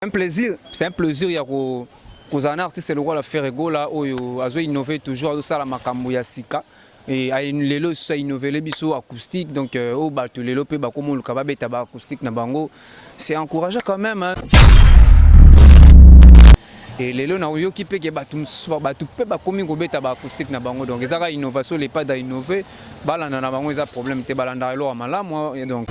C'est un plaisir, il y a un artiste le roi la Ferrego là où a innové toujours ça la makambo ya sika et a une lelo ça innové les biso acoustique donc au batu lelo pe ba comme le kaba beta ba acoustique na bango c'est encourageant quand même hein. Et lelo na yo ki pe ke batu pe ba komi ko beta ba acoustique na bango donc ezaka innovation les pas d'innover balanda na bango eza problème te balanda lo malamu donc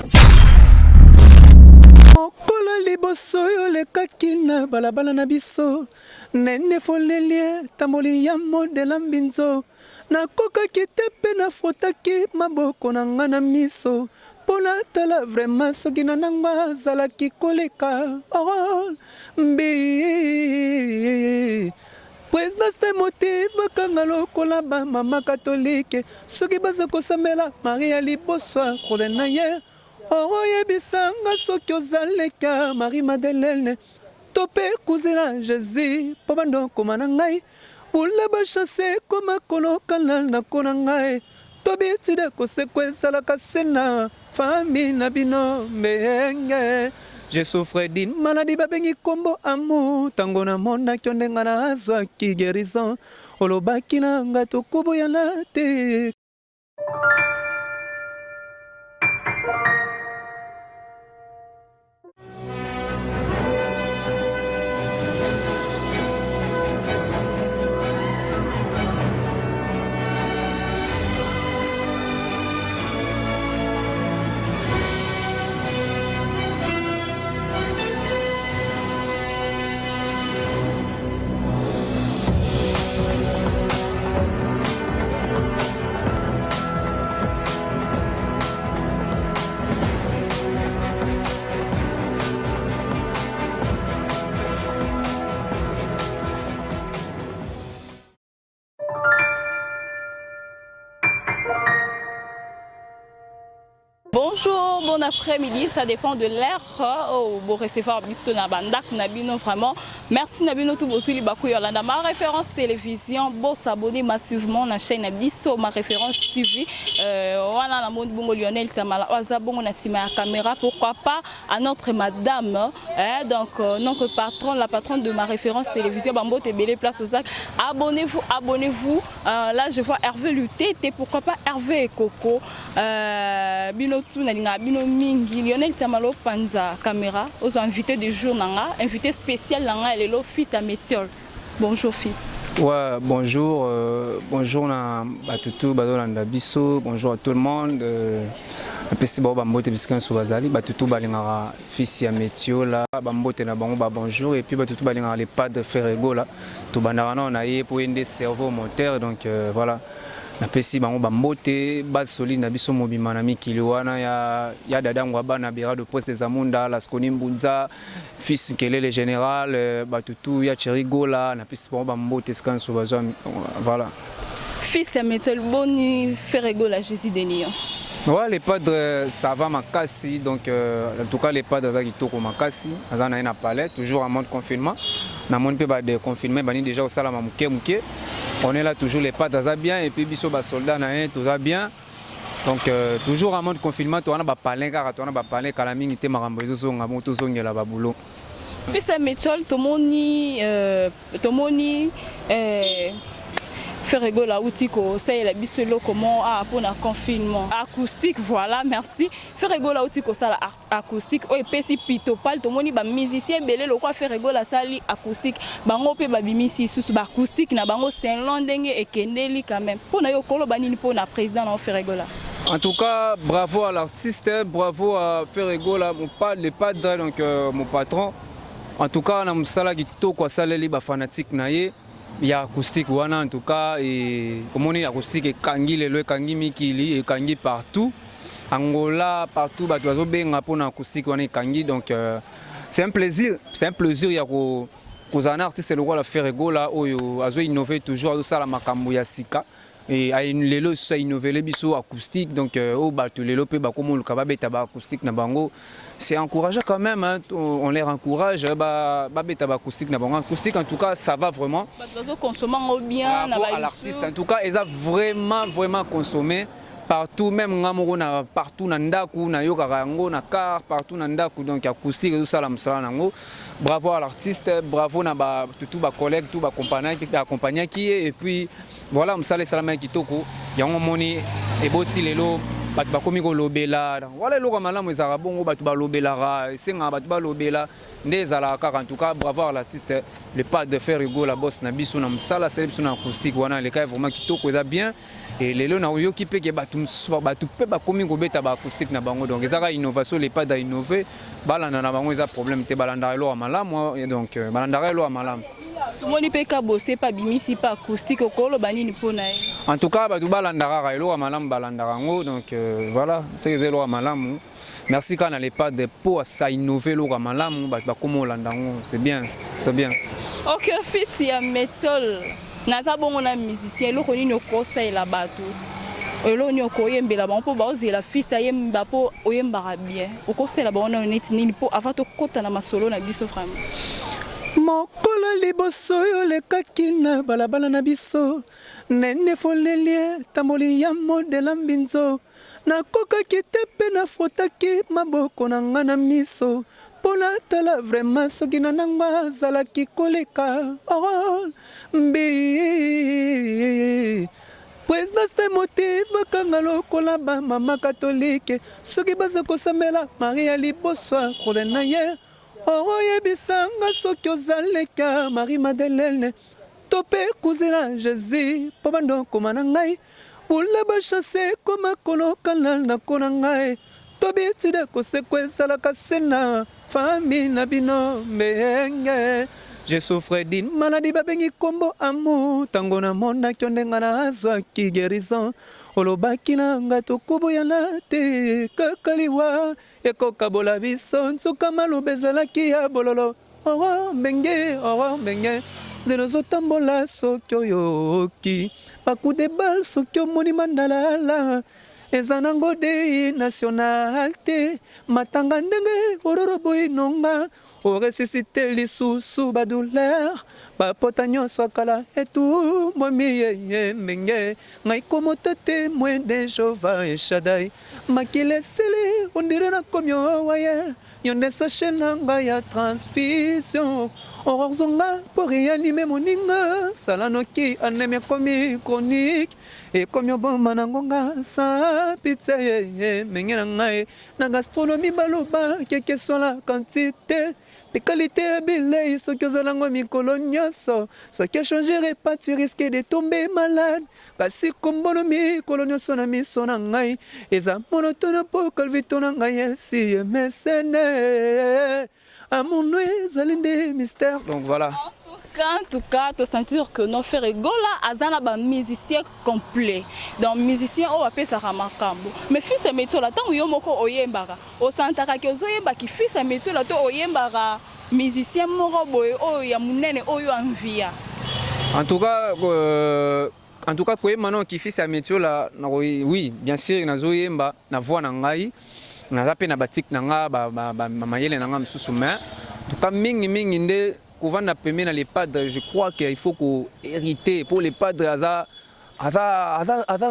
Kola liboso yo lekaki na balabala na biso nene folelie tamboli ya modela mbinzo nakokaki te mpe nafrotaki maboko na nga na miso mpona tala vraiment soki na nango azalaki koleka mbi présidence te motive kanga lokola bamama katolike soki baza kosambela maria liboso akole na ye oyebisanga soki ozaleka Marie Madeleine to mpe kuzina Jésus mpo bandokoma na ngai bula bachase koma kolokana na kona ngai tobitide koseko esalaka se na fami na bino mbenge je souffre d'une maladie babengi kombo amour ntango namonaki ndenga nazwaki guérison olobaki na nga tokoboyana te. Bonjour, bon après-midi, ça dépend de l'heure où vous recevez biso na bandak nabino vraiment. Merci nabino tout bosuli baku yolanda ma référence télévision, bon s'abonner massivement na chaîne biso ma référence TV. Voilà na monde bongo Lionel Tamala, oza bongo na sima ya caméra, pourquoi pas à notre madame donc notre patron, la patronne de ma référence télévision Bambo Tebele place aux Zac. Abonnez-vous, abonnez-vous. Là je vois Hervé Luté, pourquoi pas Hervé et Coco. Bino tout na bino mingi Lionel Tamalo Panza caméra aux invités du jour nanga invité spécial nanga et l'office à Métiol. Bonjour fils. Ouais, bonjour bonjour na batutu bazolanda biso, bonjour à tout le monde. Pesi ba bambote biskan soubazali batutu balingara fils ya Métiol là bambote na bango ba bonjour et puis batutu balingara les pas de Ferrego là to bandana na ye pour ende cerveau moteur donc voilà. Na pesi bango bambote base solide na biso mobima na mikili wana ya dadango abana bira de poste des amunda la skoni mbunza fils kelele général batutu ya cherigola na pesi bango bambote skanso bazwa voilà fils ya Métiol boni Ferrego la Jésus des Nuances. Ouais, les padres ça va makasi donc en tout cas les padres za kitoko makasi azana na palais toujours en mode confinement na mode pe ba de confinement bani déjà au salama muke on est là toujours les padres za bien et puis biso ba soldats na tout va bien donc toujours en mode confinement to on a ba palais car to on a ba palais kala mingi te makambo ezo nga moto zongela ba boulot fils ya Métiol tomoni Ferrego la outiko ça la biselo comment pour la confinement acoustique voilà merci Ferrego la outiko ça la acoustique o epesi pitopal to moni ba musicien belé le quoi Ferrego la sali acoustique bango pe ba bimisi sous ba acoustique na bango c'est londenge et kendeli quand même pour na yo kolo banini pour na président na Ferrego la. En tout cas bravo à l'artiste, bravo à Ferrego là mon padre le padre donc mon patron en tout cas na musala kitoko saleli ba fanatique na ye. Il y a acoustique wana en tout cas et comme on est acoustique et kangi lelo kangi mikili et kangi partout Angola partout ba tozo benga pour acoustique wana kangi donc c'est un plaisir il y a un artiste le roi la Ferrego là où azo innover toujours ça la makambo ya sika et a une lelo ça innover les biso acoustique donc au batu lelo pe ba comme le kaba beta ba acoustique na bango c'est encourageant quand même hein. On les encourage ba beta ba acoustique na bango acoustique en tout cas ça va vraiment consommer bien à l'artiste en tout cas ils a vraiment consommé partout, même na partout na ndaku na yoka yango na car partout na ndaku, donc acoustique tout ça la msala nango. Bravo à l'artiste, bravo na ba tout ba collègue, tout ba accompagnant qui est, et puis voilà msala salama kitoko yango moni e boti lelo batu bakomi ko lobela voilà loko malamu ezaka bongo batu ba lobela senga batu ba lobela ndezala kaka. En tout cas bravo à l'artiste, le pas de faire Hugo la boss na biso na msala célèbre sur acoustique wana le cas vraiment kitoko eza bien. Et les lois na qui peut que batu pe ba komi ko beta ba acoustique na bango, donc ezaka innovation les pas d'innover balanda na bango eza problème te balanda lo malamu, et donc balanda lo malamu. Tout le monde peut pas bosser pas bimisi pas acoustique au colo banini pona. En tout cas batu balanda ra lo malamu balanda rango, donc voilà c'est lo malamu. Merci quand on n'a pas de pour ça innover lo malamu batu ba komo landango, c'est bien, c'est bien. OK fils ya Métiol naza bongo na musicien lo koni nokosa ela bato elo ni okoyembela ba mpo baozela fils ayemba po oyemba bien okosela ba ona neti nini po avato kota na masolo na biso vraiment. Mokola liboso yo lekaki na balabala na biso nene folelie tamboli ya modela mbinzo nakokaki te mpe nafotaki maboko na nga na miso pona tala vraiment soki na nango azalaki koleka mbi présidence te motive kanga lokola ba mama katolike soki baza kosambela maria liboso akole na ye oyebisanga soki ozaleka marie madeleine to mpe kuzina jésus mpo bandokoma na ngai bula bachase koma kolokana nako na ngai tobitide koseko ezalaka sena famille na bino mbenge. Je souffre d'une maladie babengi kombo amour tango na monaki ondenga na azwaki guérison olobaki na nga tokoboyana te kakaliwa ekokabola biso nsuka maloba ezalaki ya bololo mbenge nzela ozotambola soki oyoki bakude bal soki omoni mandalala eza nango dei national te matanga ndenge ororobo inonga oresisite lisusu badouleur bapota nyonso akala etumbwami yeye mbenge ngai komota témoin de Jehova eshadai makili esili ondire nakomi owaye yo nde sache na ngai ya transfusion orzonga mpo réanime moninga sala noki anemi ekomi chronique ekomi obomba na ngonga sa pizza yeye menge na ngai na gastronomie baloba keke sola quantité les qualités billet, ce que vous avez mis colonioso, ça qui a changé pas, tu risques de tomber malade. Kasi kombonomi colonioso na mi sonangai, et ça monotone pour que le vitonangai si mécène. À mon noué, zalinde mystère. Donc voilà. En tout cas, tu sentir que nos frères Gola azana ba musicien complet. Donc musicien o appelle ça ramakambo. Mais fils et métier là tant yo moko oyembara. O santaka ke zoyemba ki fils et métier là to oyembara musicien moko boy o ya munene o yo envia. En tout cas quoi maintenant qui fils et métier là oui, bien sûr na zoyemba na voix na ngai. Na zape na batik na nga ba mayele na nga msusu mais en tout cas mingi nde Kouvana permet dans les padres, je crois qu'il faut qu'on hériter pour les padres à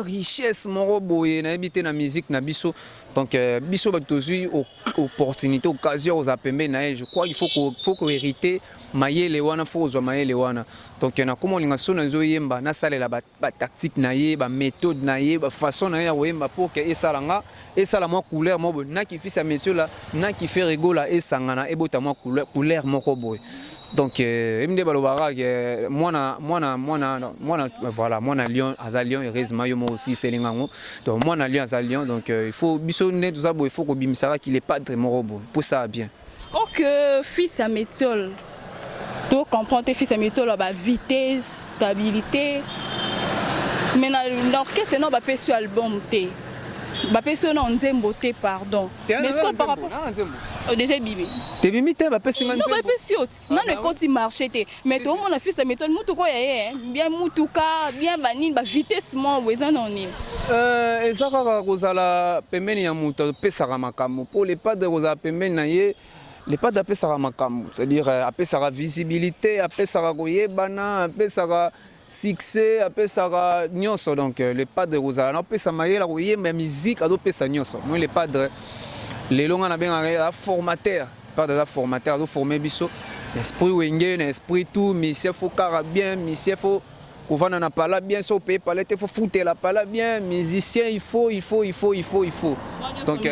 richesse mon robot et habiter la musique na biso donc biso batozu opportunité occasion aux appembe na je crois qu'il faut qu'on hériter mayele wana faut zo mayele wana donc na comment linga sona zo yemba na salela ba tactique na ye ba méthode na ye ba façon na ya yemba pour que esalanga esala mo couleur mo na ki fi sa métier là na ki fait rigola esangana ebota mo couleur moko boy. Donc imde balobara que moi voilà moi na Lyon à Lyon heureusement yo moi aussi c'est lingango donc moi na Lyon à Lyon donc il faut bisonner tout ça il faut que bimisara qu'il est pas très morobo pour ça bien. OK fils à métiol. Tu comprends tes fils à métiol la vitesse stabilité mais dans l'orchestre non ba pe sur album té. Ba pe sur non nzembo té pardon. Mais ce par rapport déjà bibi. Te bibi te ba pe singa nzembo. Non ba pe sur non le côté marché té mais tout mon fils à métiol mutu ko yé bien mutuka bien banine ba vitesse mo weza noni. Ezaka kozala pembeni ya mutu pesaka makambo pour les pas de kozala pembeni na ye les pas d'apesaka makambo c'est-à-dire apesaka visibilité apesaka koyebana apesaka succès apesaka nyonso donc le padre kozala na opesa mayela koyemba musique azopesa nyonso moi le padre lelo nga na bengaka formateur padre eza formateur azoforme biso esprit wenge na esprit tout monsieur faut kara bien monsieur faut kovanda na pala bien so paye pala te faut foutre la pala bien musicien il faut donc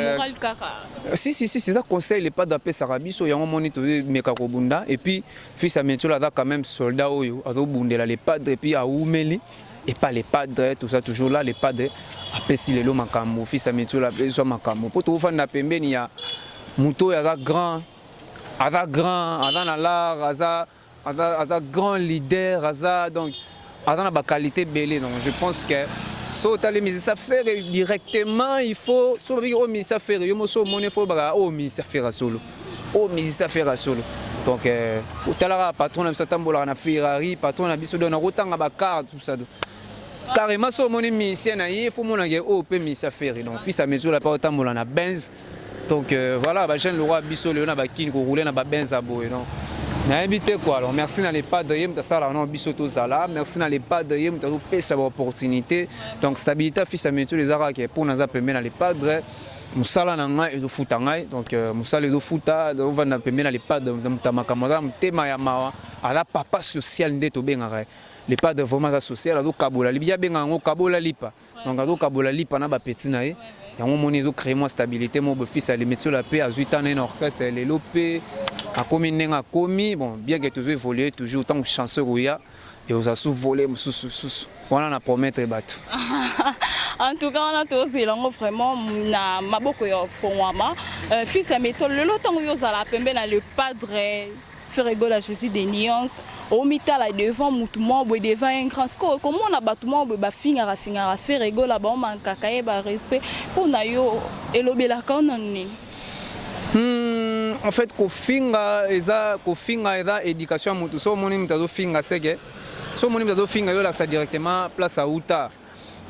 si c'est ça conseil les pas d'appeler Sarabiso yango moni to meka kobunda et puis fils Ametiola da quand même soldat oyo azobundela les padres et puis a oumeli et pas les padres tout ça toujours là les padres apesi lelo makambo fils Ametiola beso makambo po to fanda pembeni ya muto ya grand aza na l'art aza grand leader aza donc aza na qualité belé donc je pense que so les musiciens faire directement il faut so bi o musicien faire yo mo so money faut ba o musicien faire solo donc utala patron na biso tambola na Ferrari patron na biso dona rotanga ba carte tout ça carrément so money musicien na il faut mona ke o pe musicien faire donc fils Ametiola pas tambola na Benz donc voilà ba jeune le roi biso le na ba kin ko rouler na ba Benz a boy non na invité quoi alors merci na les padres yem ta sala na biso to zala merci na les padres yem ta pesa ba opportunité donc stabilité fils Ametiola les araka pour naza pembe na les padres musala na nga ezo futa ngai donc musala ezo futa do vanda pembe na les padres ta makamara mutema ya mawa ala papa social nde to bengaka les padres vraiment za social do kabola libia benga ngo kabola lipa donc do kabola lipa na ba petit na ye yango moni ezo créer moi stabilité mo fils Ametiola pe a 8 ans na orchestre les lopé a commis nenga commis bon bien que toujours évoluer toujours tant que chanceux ouya et aux a sous volé sous voilà na promettre bateau en tout cas on a tous lango vraiment na maboko yo fongwama fils Ametiola le temps yo za la pembe na le padre Ferrego la Jésus des nuances au mitala devant mutumo boy devant un grand score comment on a batumo boy ba fingara Ferrego la ba mankaka e ba respect pour na yo elobela kanoni. En fait kofinga eza éducation mutu so moni mutazo finga seke so moni mutazo finga yo la ça directement place à uta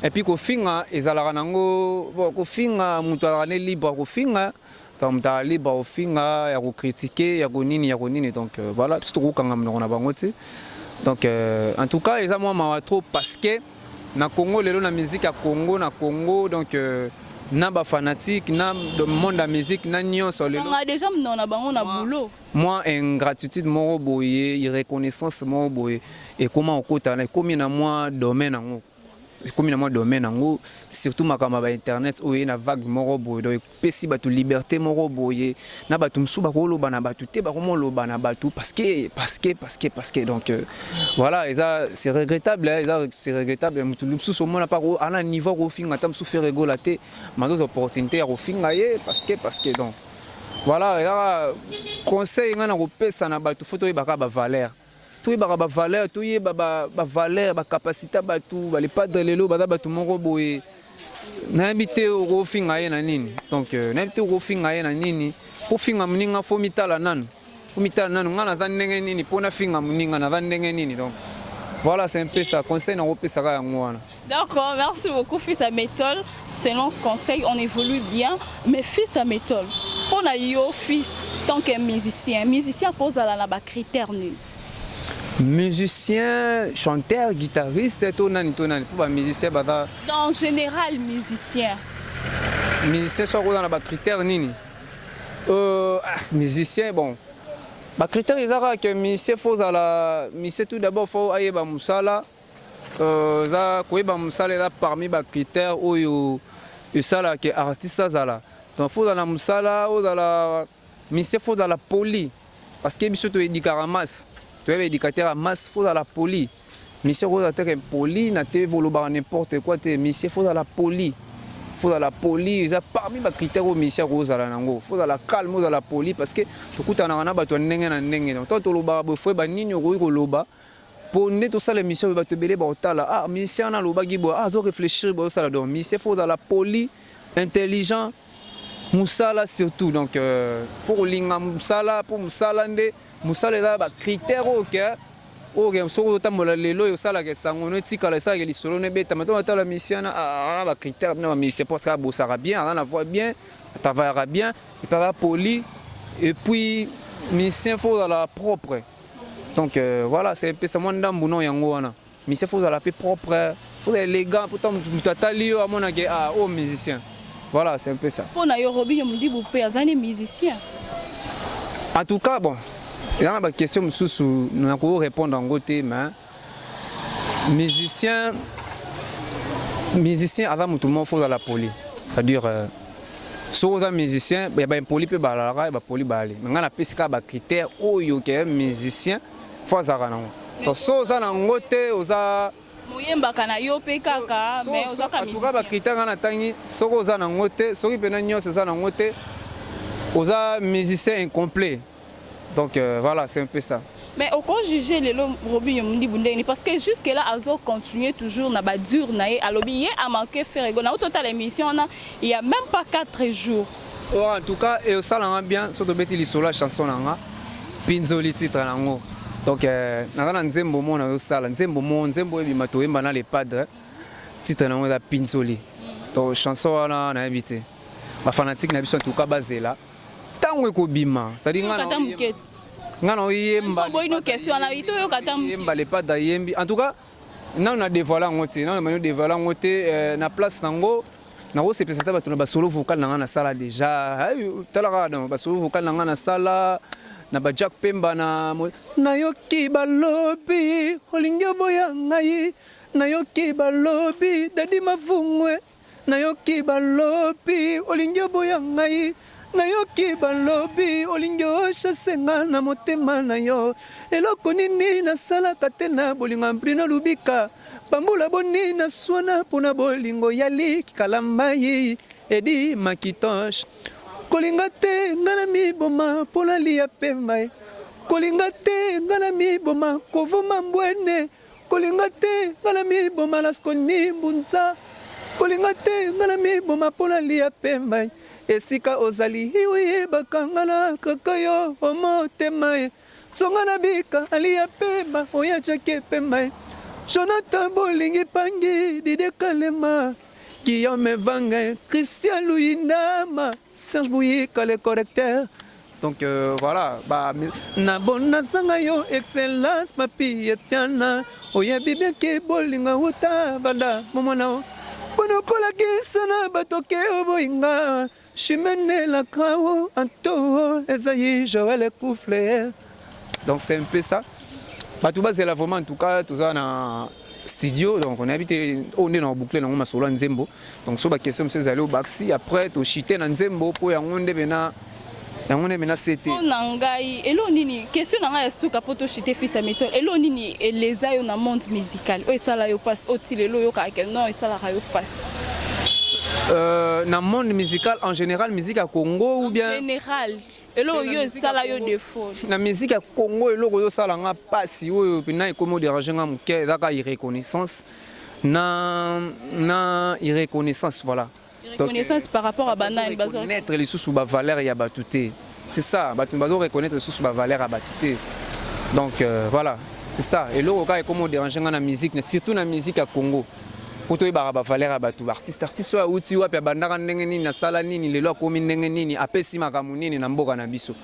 et puis kofinga ezala nango bon kofinga mutu ala libre kofinga donc ta libre kofinga ya ko critiquer ya ko nini donc voilà surtout kanga mna bango ti donc en tout cas eza moi ma trop parce que na Congo lelo na musique ya Congo donc na ba fanatique na le monde de la musique na nyonso lelo on a déjà na bango na boulot moi ingratitude moko boye irreconnaissance moko boye et comment okota na komi na moi domaine ngo comme na moi domaine ngo surtout makamba ba internet oye na vague moko boye donc pesi batu liberté moko boye na batu msuba ko loba na batu te ba komo loba na batu parce que donc voilà c'est regrettable c'est regrettable mutu msuso mona pas à un niveau ko finga tam su Ferrego la te mazo opportunité ko finga ye parce que donc voilà conseil ngana ko pesa na batu photo ba ka ba valeur tout ba valeur tout ba valeur ba capacité ba tout ba les padres lelo ba ba tout moko boye na habité au finga ye na nini donc na habité au finga ye na nini pour finga mninga fo mitala nanu ngana za ndenge nini pona finga mninga na za ndenge nini donc voilà c'est un peu ça conseil na opesa ka ngwana. D'accord, merci beaucoup fils Ametiola. Selon conseil, on évolue bien, mais fils Ametiola, on a yo fils tant que musicien pose à la critère nul. Musicien, chanteur, guitariste, tout nani pour ba musicien bada. En général musicien. Musicien soit dans la critère nini. Musicien bon. Ba critère ezara que musicien faut à la musicien tout d'abord faut ayer ba musala za koyeba musala là parmi ba critères oyo sala que artiste zala. Donc faut dans la musala ou dans la musicien faut dans la poli parce que biso to éducara masse. Tu es éducateur à masse, il faut dans la poli. Monsieur faut être poli, na te voloba n'importe quoi, monsieur faut dans la poli. Faut dans la poli, ils a parmi les critères au monsieur rose à la nango. Faut dans la calme dans la poli parce que tout coup t'en as ba to ndenge na ndenge. Donc toi to loba bo faut ba nini ko loba. Pour ne tout ça les monsieur va te belé ba otala. Ah monsieur na loba gibo ah zo réfléchir bo ça là donc monsieur faut dans la poli, intelligent. Musala surtout donc faut linga musala pour musala ndé musala da ba critère OK so tambola lelo yo sala ke sango no tikala sa ke lisolo ne beta mato la mission ba critère na mission parce que bossera bien on la voit bien travaillera bien et par poli et puis mission faut dans la propre donc voilà c'est un peu ça moi ndambu non yango wana musicien faut la paix propre, faut être élégant, pourtant tu as lié à mon au musicien. Voilà, c'est un peu ça. Pour Nairobi, on me dit que vous êtes musicien. En tout cas, bon, il y a une question nous allons répondre en côté, mais musicien avant tout le monde faut dans la poli. C'est-à-dire si vous êtes musicien, il y a un poli peut balayer, il poli balayer. Mais on a plus de critères où il y a un musicien faut avoir non. Donc si vous êtes en côté, vous êtes Mouyemba kana yo pe kaka mais vous êtes musicien. En tout cas, critères on a tangi, si vous êtes en côté, si vous êtes en côté, vous êtes musicien incomplet. Donc voilà, c'est un peu ça. Mais au quoi juger les Robin Mundi Bundeni parce que jusque là Azo continue toujours na ba dur naé à lobby a manqué faire ego na autre l'émission il y a même pas 4 jours. Oh, en tout cas et ça l'a bien surtout beti lisola chanson nanga Pinzoli titre nango. Donc na nzembo mo na sala nzembo ebima to emba na les padres titre nango da Pinzoli. Donc chanson na habité. Ba fanatique na biso en tout cas basé là. Tango ko bima, ça dit ngana oyemba boino question na ito yo katam yemba le pas da yembi en tout cas on a dévoilé ngoté on a dévoilé ngoté na place nango nango c'est présenté ba tuna ba solo vocal na sala déjà talaka na ba solo vocal na sala na ba Jack Pemba na yoki balobi olingyo boya ngai na yoki balobi dadi mavungwe na yoki balobi olingyo boya ngai nayoki balobi olingyo chasenga na motema na yo eloko nini nasalaka te na bolingo mplina lubika bambula boni na swana mpona bolingo yali kalamai edi makitosh kolinga te nga na miboma mpona lia pemba kolinga te nga na miboma kovoma mbwene kolinga te nga na miboma laskoni mbunza kolinga te nga na miboma mpona lia pemba esika ozali iwe bakangana kaka yo omotema songa na bika alia pemba oya chake pemba Jonathan bolingi pangi Dide Kalema Guillaume Vanga Christian Louinama Serge Bouyika le correcteur. Donc voilà bah na bona sanga yo excellence papi et piana oya bibia ke bolinga uta banda momona bono kola kisana batoke oboinga Chimene la Krao, Anto, Esaïe, Joël Koufler. Donc c'est un peu ça. Tout bas c'est là vraiment en tout cas tout ça dans studio donc on est habité on est dans boucler dans masolo nzembo. Donc sur la question c'est aller au baxi après to chiter dans nzembo pour yangonde bena yangonde bena c'était. Nangai elo nini question nanga suka poto chiter fils à méthode elo nini les ayo na monde musical. O ça là yo passe otile elo yo ka non ça là yo passe. Dans le monde musical en général, musique à Congo ou bien. En général, et ça là yo défaut. La musique à Congo, et là ça là pas si ou puis na comment déranger ngam ke daka irreconnaissance na irreconnaissance voilà. Irreconnaissance par rapport à banane bazo. Reconnaître les sous ba valeur ya batuté. C'est ça, bazo reconnaître les sous ba valeur à batuté. Donc voilà, c'est ça. Et là comment déranger ngam na musique, surtout na musique à Congo. Pour toi, il y a des valeurs à artiste soit outil ou bandara ndenge na sala nini lelo komi ndenge nini apesi makamu nini na mboka na biso.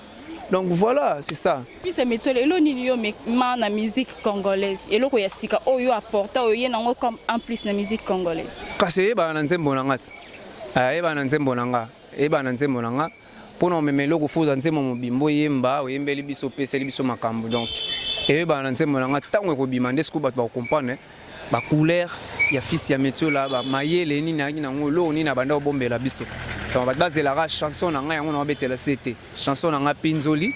Donc voilà, c'est ça. Puis c'est métier elo nini yo ma na musique congolaise. Elo ko ya sika oyo apporta oyo nango comme en plus na musique congolaise. Kasi ba na nzembo nanga. Ba na nzembo nanga. Ba na nzembo nanga. Pona memelo ko fuza nzembo mobimbo yemba oyembeli biso peseli biso makambu donc. Ba na nzembo nanga tango ko bimande siko ba comprendre ba couleur ya fils ya métier là ba mayele ni na ngolo ni na banda bombela biso donc ba bazela ra chanson na nga yango na betela c'était chanson na nga Pinzoli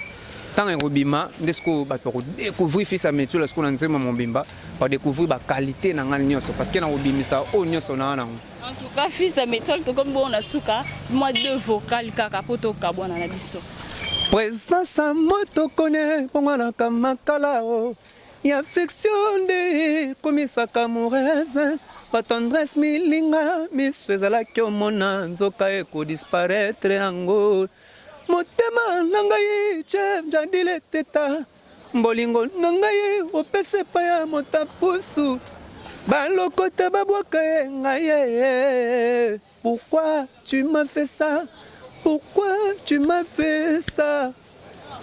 tant en robima ndesko ba to découvrir fils ya métier là ce qu'on a nzema mobimba ba découvrir ba qualité na nga nyonso parce que na robimisa o nyonso na nga en tout cas fils ya métier to comme bon na suka moi deux vocales kaka poto kabwana na biso présence à moto connaît pongana kamakala o y affection de komisaka amoureuse ba tendresse milinga miso ezalaki omona nzoka ekodisparaître yango motema na ngai chef jadile teta mbolingo na ngai opese pa ya motapusu balokota babwaka ye ngai pourquoi tu m'as fait ça pourquoi tu m'as fait ça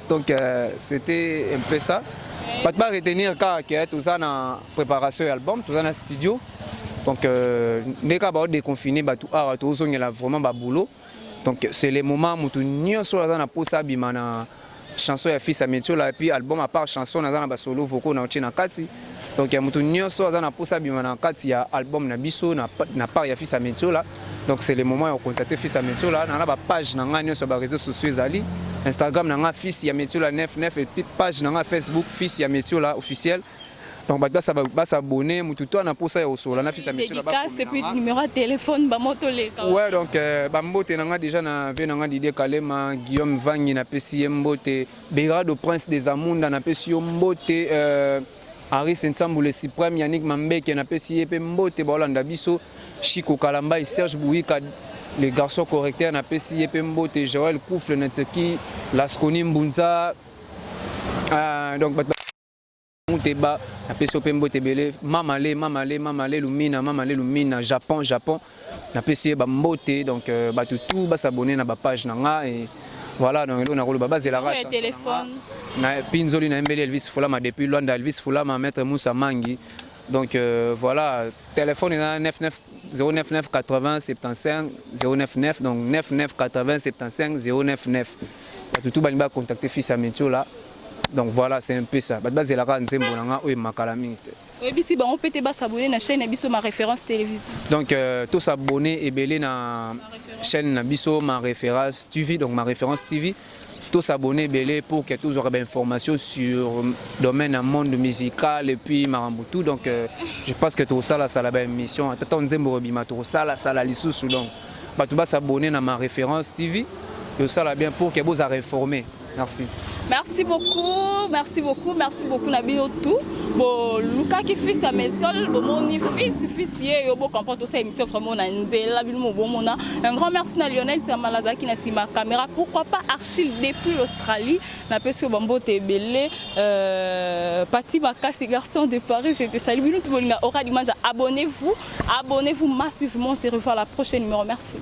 donc c'était un peu ça. Pas de retenir que tout ça na préparation album, tout ça na studio. Donc dès qu'on va déconfiner tout a tout là vraiment ba boulot. Donc c'est les moments où tout nyonso là na posa bima na chanson ya fils Ametio là et puis album à part chanson na ba solo vocaux na na kati. Donc ya mutu nyonso na posa bima na kati ya album na biso na part ya fils Ametio là. Donc c'est les moments où on contacte fils Ametio là na ba page na nga sur les réseaux sociaux ezali. Instagram na nga fils Ametio là 99 et puis page na nga Facebook fils Ametio là officiel. Donc ça va s'abonner mutu to na posa ya osola na fils Ametio là ba. C'est puis numéro de téléphone ba moto le. Ouais donc ba mbote na nga déjà na ve na nga Didier Kalema Guillaume Vangi na pesi mbote Berado Prince des Amunda na pesi mbote Harry Sensambu le Suprême Yannick Mambeke na pesi pe mbote ba Olanda biso Chico Kalamba et Serge Bouika les garçons correcteurs na pesi pe mbote Joël Koufle Netseki Lasconi Mbunza donc Muteba na pesi pe mbote belé Mamale Lumina Japon na pesi ba mbote donc ba tout ba s'abonner na ba page na nga et voilà donc on a rôle baba la rache téléphone na Pinzoli na Mbele Elvis Fulama depuis Luanda Elvis Fulama maître Moussa Mangi donc voilà téléphone est 99 099 80 75 099 donc 99 80 75 099 tout ba contacter fils Ametio là. Donc voilà, c'est un peu ça. C'est la raison pour la makalami. Oui, si on peut s'abonner à la chaîne Nabiso ma référence télévision. Donc tous s'abonner et belé na chaîne Nabiso ma référence TV donc ma référence TV. Tous s'abonner belé pour que tous auront des informations sur le domaine monde musical et puis Marambutu. Donc je pense que tout ça là ça la belle émission. Attends nzembo bima tout ça là ça la lisusu donc. Bah tout s'abonner à ma référence TV. Tout ça là bien pour que vous a réformer. Merci. Merci beaucoup Nabino tout. Bon, Luka qui fait sa méthode, bon mon fils hier yo bon comprendre cette émission vraiment na nzela bilmo bon mona. Un grand merci à Lionel Tamalada qui n'a si ma caméra. Pourquoi pas Archil depuis l'Australie. Na peso bambo tebele Pati Makasi garçon de Paris. J'étais salut tout le monde aura dimanche abonnez-vous massivement on se revoit à la prochaine numéro. Merci.